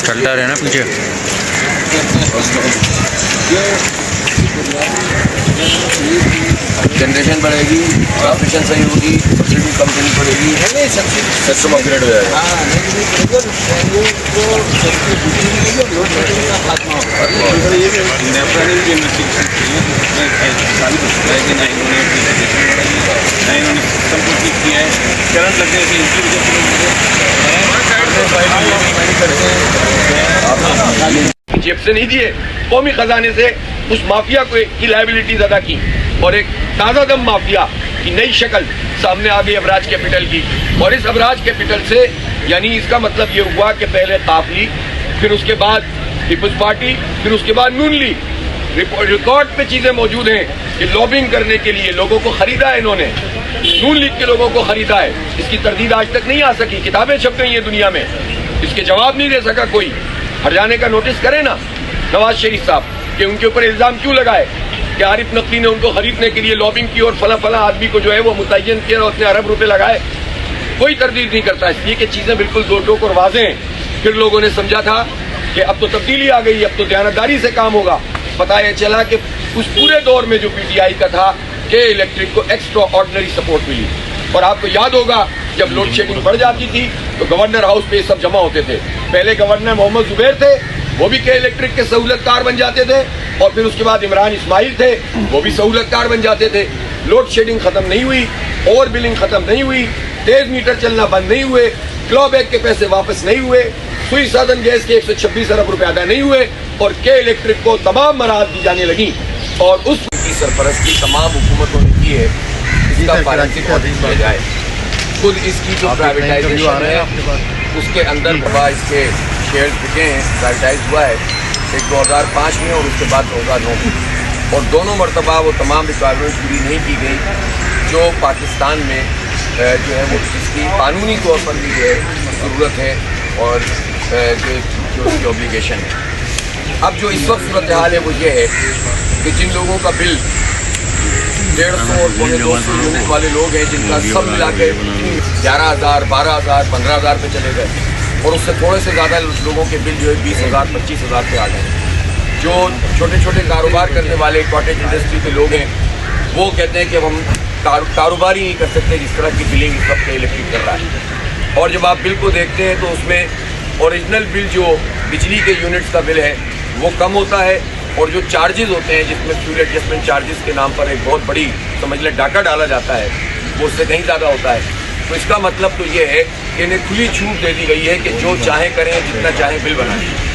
चलता रहे ना पीछे। जनरेशन बढ़ेगी, ऑपरेशन सही होगी, सब्सिडी कम देनी पड़ेगी, सिस्टम अपग्रेड हो जाएगा। करंट लगने से जेब से नहीं दिए, कौमी खजाने से उस माफिया को की लायबिलिटीज अदा की और एक ताज़ा दम माफिया की नई शक्ल सामने आ गई अबराज कैपिटल की। और इस अबराज कैपिटल से यानी इसका मतलब ये हुआ कि पहले काफली, फिर उसके बाद पीपल्स पार्टी, फिर उसके बाद नून लीग। रिकॉर्ड पे चीजें मौजूद हैं कि लॉबिंग करने के लिए लोगों को खरीदा है इन्होंने, नून लीग के लोगों को खरीदा है। इसकी तरदीद आज तक नहीं आ सकी, किताबें छप गई हैं दुनिया में, इसके जवाब नहीं दे सका कोई। हट जाने का नोटिस करे ना नवाज शरीफ साहब कि उनके ऊपर इल्जाम क्यों लगाए कि आरिफ नकवी ने उनको खरीदने के लिए लॉबिंग की और फला फला आदमी को जो है वो मुतय्यन किया और उसने अरब रुपए लगाए। कोई तरदीद नहीं करता, इसलिए कि चीजें बिल्कुल दो टोक और वाज़ेह हैं। फिर लोगों ने समझा था कि अब तो तब्दीली आ गई, अब तो दयानतदारी से काम होगा। पता यह चला कि उस पूरे दौर में जो पीटीआई का था कि इलेक्ट्रिक को एक्स्ट्रा ऑर्डिनरी सपोर्ट मिली। और आपको याद होगा जब लोड शेडिंग बढ़ जाती थी तो गवर्नर हाउस पे सब जमा होते थे। पहले गवर्नर मोहम्मद जुबैर थे, वो भी के इलेक्ट्रिक के सहूलतकार बन जाते थे, और फिर उसके बाद इमरान इस्माइल थे, वो भी सहूलतकार बन जाते थे। लोड शेडिंग खत्म नहीं हुई, ओवर बिलिंग खत्म नहीं हुई, तेज मीटर चलना बंद नहीं हुए, क्लॉबैक के पैसे वापस नहीं हुए, सुई साधन गैस के 126 अरब रुपए अदा नहीं हुए, और के इलेक्ट्रिक को तमाम मराहत दी जाने लगी। और उसकी सरपरस्ती तमाम हुकूमतों ने की है, इसका फाइनेंसिंग ऑडिट किया जाए। खुद इसकी जो प्राइवेटाइजेशन है उसके अंदर बाबा इसके शेयर बिके हैं, प्राइवेटाइज हुआ है एक 2005 में और उसके बाद 2009 में, और दोनों मरतबा वो तमाम रिक्वायरमेंट्स पूरी नहीं की गई जो पाकिस्तान में जो है वो इसकी कानूनी तौर पर भी जो है ज़रूरत है और जो उसकी ऑब्लिगेशन है। अब जो इस वक्त सूरत हाल है वो ये है कि जिन लोगों का बिल 150 और 250 यूनिट वाले लोग हैं जिनका सब मिला के 11,000, 12,000, 15,000 पे चले गए, और उससे थोड़े से ज़्यादा लोगों के बिल जो है 20,000, 25,000 पे आ गए। जो छोटे छोटे कारोबार करने वाले कॉटेज इंडस्ट्री के लोग हैं वो कहते हैं कि अब हम कारोबार ही नहीं कर सकते जिस तरह की बिलिंग इस वक्त इलेक्ट्रिक कर रहा है। और जब आप बिल को देखते हैं तो उसमें ओरिजिनल बिल जो बिजली के यूनिट्स का बिल है वो कम होता है, और जो चार्जेस होते हैं जिसमें फ्यूल एडजस्टमेंट चार्जेस के नाम पर एक बहुत बड़ी समझ लें डाका डाला जाता है वो उससे कहीं ज़्यादा होता है। तो इसका मतलब तो ये है कि इन्हें खुली छूट दे दी गई है कि जो चाहे करें, जितना चाहे बिल बनाएं।